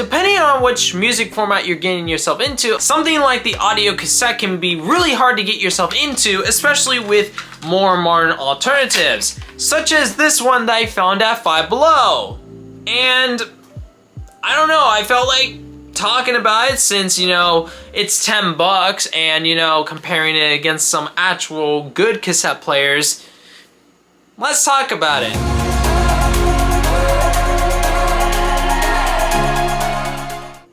Depending on which music format you're getting yourself into, something like the audio cassette can be really hard to get yourself into, especially with more modern alternatives, such as this one that I found at Five Below. And I don't know, I felt like talking about it since, you know, it's 10 bucks and, you know, comparing it against some actual good cassette players. Let's talk about it.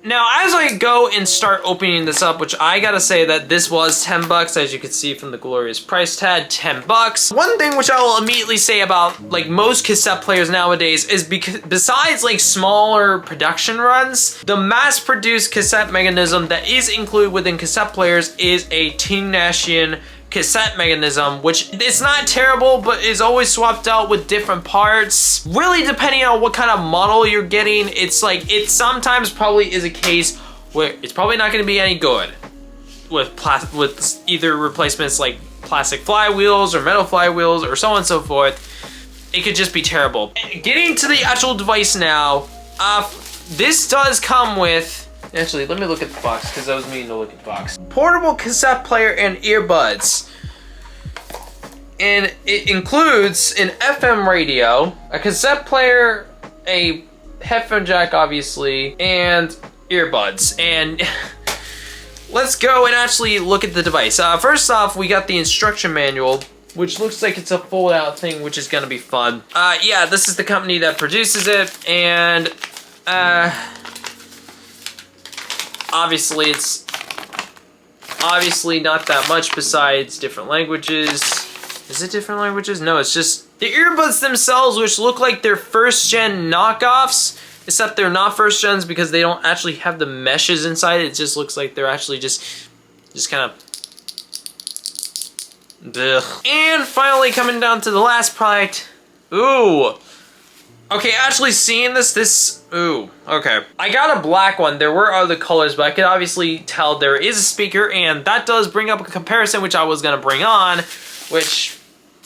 Now, as I go and start opening this up, which I gotta say that this was 10 bucks, as you can see from the glorious price tag, 10 bucks. One thing which I will immediately say about like most cassette players nowadays is because besides like smaller production runs, the mass-produced cassette mechanism that is included within cassette players is a Ting-Nashian cassette mechanism, which it's not terrible, but is always swapped out with different parts. Really, depending on what kind of model you're getting, it's like, it sometimes probably is a case where it's probably not going to be any good with either replacements like plastic flywheels or metal flywheels or so on and so forth. It could just be terrible. Getting to the actual device now, this does come with, actually, let me look at the box, because I was meaning to look at the box. Portable cassette player and earbuds. And it includes an FM radio, a cassette player, a headphone jack, obviously, and earbuds. And let's go and actually look at the device. First off, we got the instruction manual, which looks like it's a fold-out thing, which is gonna be fun. Yeah, this is the company that produces it, and obviously, it's obviously not that much besides different languages. Is it different languages? No, it's just the earbuds themselves, which look like they're first-gen knockoffs, except they're not first-gens because they don't actually have the meshes inside. It just looks like they're actually just kind of... Ugh. And finally, coming down to the last product. Ooh. Okay, actually seeing this, ooh, okay. I got a black one. There were other colors, but I could obviously tell there is a speaker, and that does bring up a comparison, which I was gonna bring on, which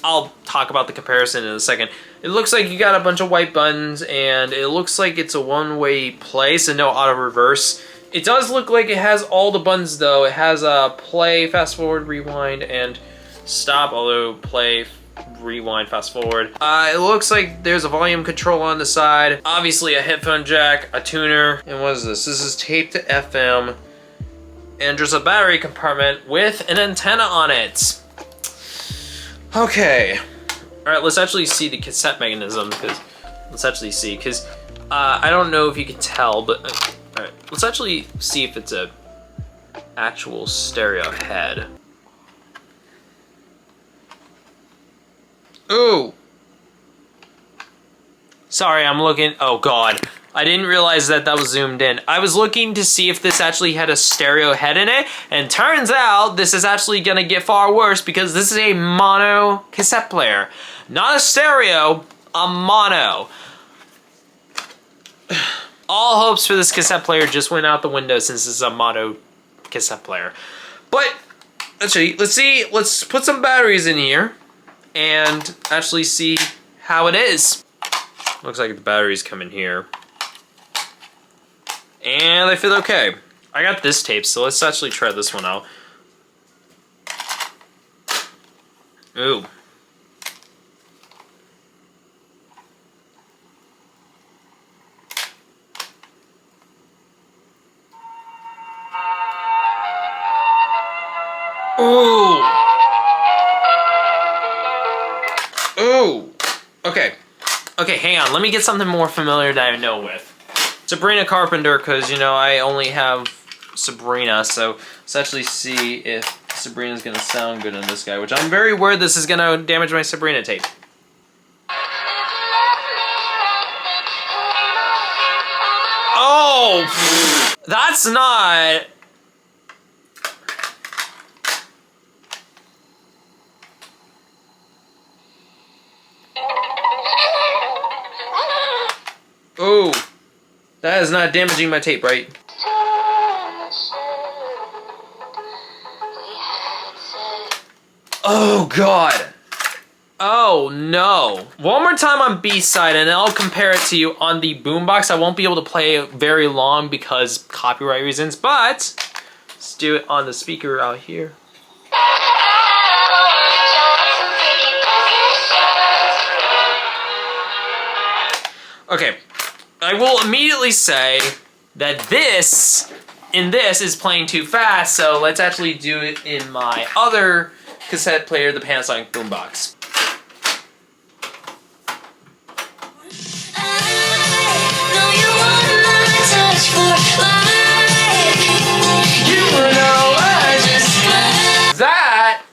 I'll talk about the comparison in a second. It looks like you got a bunch of white buttons, and it looks like it's a one-way play, so no auto reverse. It does look like it has all the buttons, though. It has play, fast forward, rewind, and stop, although play, rewind, fast forward. It looks like there's a volume control on the side, obviously a headphone jack, a tuner, and what is this? This is taped to FM, and there's a battery compartment with an antenna on it. Okay, all right, let's actually see the cassette mechanism, because I don't know if you can tell, but all right, let's actually see if it's a actual stereo head. Ooh. Sorry, I'm looking. Oh god. I didn't realize that was zoomed in. I was looking to see if this actually had a stereo head in it, and turns out this is actually gonna get far worse because this is a mono cassette player. Not a stereo, a mono. All hopes for this cassette player just went out the window since this is a mono cassette player. But, actually, let's put some batteries in here and actually see how it is. Looks like the batteries come in here. And they feel okay. I got this tape, so let's actually try this one out. Ooh. Ooh. Ooh. Okay. Okay, hang on. Let me get something more familiar that I know with. Sabrina Carpenter, because, you know, I only have Sabrina, so let's actually see if Sabrina's going to sound good on this guy, which I'm very worried this is going to damage my Sabrina tape. Oh! That's not... Oh, that is not damaging my tape, right? Oh, God. Oh no. One more time on B-side and I'll compare it to you on the boombox. I won't be able to play it very long because copyright reasons, but let's do it on the speaker out here. Okay, I will immediately say that this is playing too fast, so let's actually do it in my other cassette player, the Panasonic boombox. That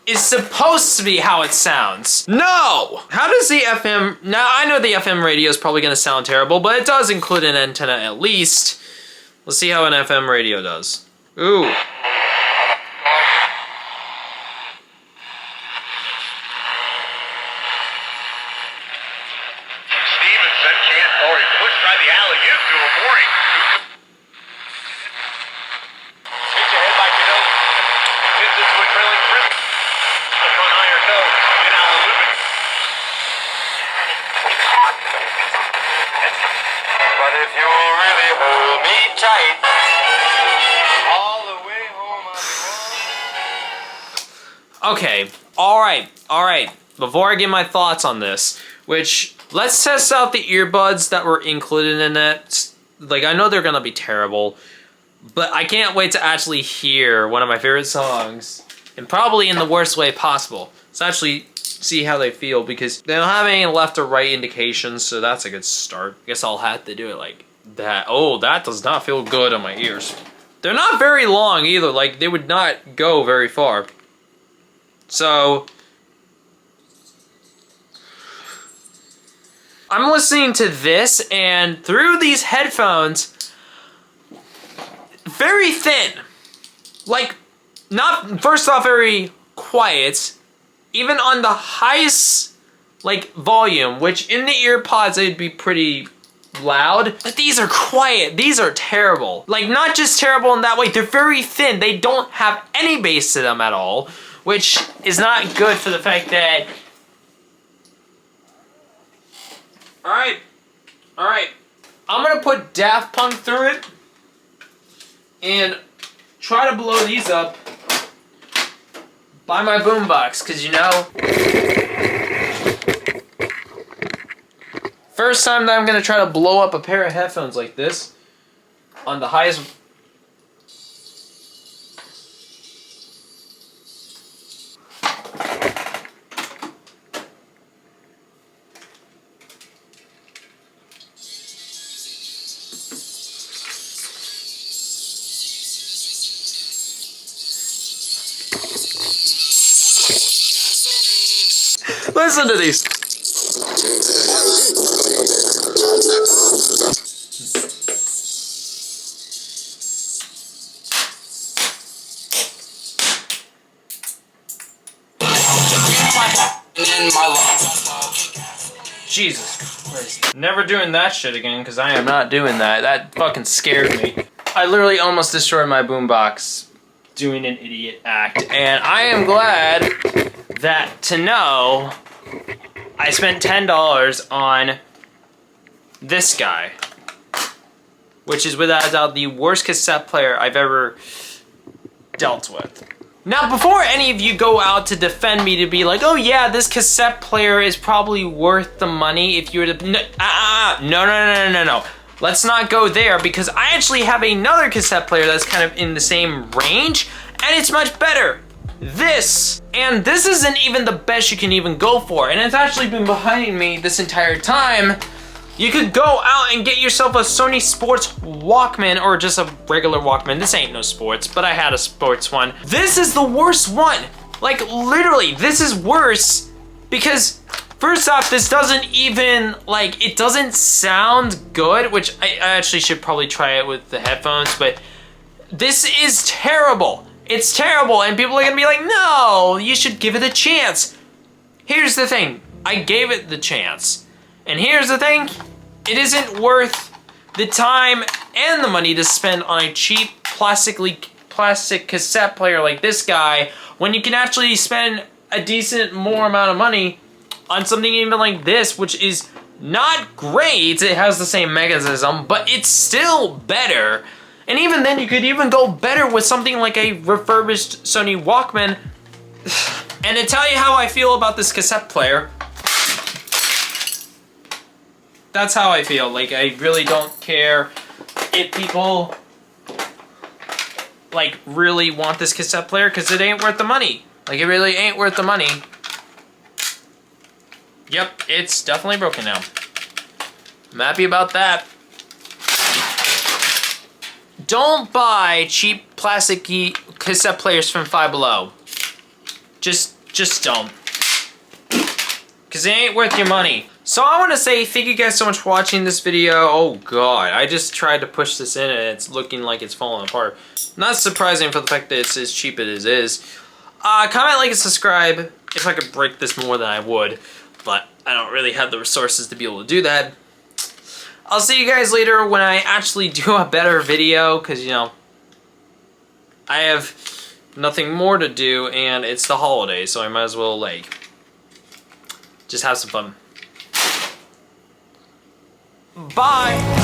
is supposed to be how it sounds. No! How does the FM... Now, I know the FM radio is probably going to sound terrible, but it does include an antenna at least. Let's see how an FM radio does. Ooh. Stevenson can't, or he pushed by the alley-oop to a boring. Pitch ahead by Cano. Sends it to a trailing Chris. The front iron no. Then alley-oop. But if you really hold me tight, all the way home I'm Okay, alright. Before I give my thoughts on this, which, let's test out the earbuds that were included in it. Like, I know they're gonna be terrible, but I can't wait to actually hear one of my favorite songs, and probably in the worst way possible. Let's actually see how they feel, because they don't have any left or right indications, so that's a good start. I guess I'll have to do it like that. Oh, that does not feel good on my ears. They're not very long either, like, they would not go very far. So, I'm listening to this, and through these headphones, very thin. Like, not, first off, very quiet. Even on the highest, like, volume, which in the earpods, they'd be pretty loud. But these are quiet. These are terrible. Like, not just terrible in that way, they're very thin. They don't have any bass to them at all, which is not good for the fact that... Alright. I'm gonna put Daft Punk through it and try to blow these up by my boombox, because you know, first time that I'm gonna try to blow up a pair of headphones like this on the highest. Listen to these. Jesus Christ. Never doing that shit again, because I am not doing that. That fucking scared me. I literally almost destroyed my boombox doing an idiot act, and I am glad that to know I spent $10 on this guy, which is without a doubt the worst cassette player I've ever dealt with. Now, before any of you go out to defend me to be like, oh yeah, this cassette player is probably worth the money if you were to... No. Let's not go there, because I actually have another cassette player that's kind of in the same range, and it's much better. This. And this isn't even the best you can even go for, and it's actually been behind me this entire time. You could go out and get yourself a Sony Sports Walkman, or just a regular Walkman. This ain't no sports, but I had a sports one. This is the worst one. Like, literally, this is worse because, first off, this doesn't even, like, it doesn't sound good, which I actually should probably try it with the headphones, but this is terrible. It's terrible, and people are gonna be like, no, you should give it a chance. Here's the thing, I gave it the chance. And here's the thing, it isn't worth the time and the money to spend on a cheap plastic cassette player like this guy when you can actually spend a decent more amount of money on something even like this, which is not great. It has the same mechanism, but it's still better. And even then, you could even go better with something like a refurbished Sony Walkman. And to tell you how I feel about this cassette player, that's how I feel. Like, I really don't care if people, like, really want this cassette player, because it ain't worth the money. Like, it really ain't worth the money. Yep, it's definitely broken now. I'm happy about that. Don't buy cheap plasticky cassette players from Five Below. Just don't. Because it ain't worth your money. So I want to say thank you guys so much for watching this video. Oh god, I just tried to push this in and it's looking like it's falling apart. Not surprising for the fact that it's as cheap as it is. Comment, like, and subscribe. If I could break this more than I would. But I don't really have the resources to be able to do that. I'll see you guys later when I actually do a better video, because, you know, I have nothing more to do, and it's the holidays, so I might as well, like, just have some fun. Bye!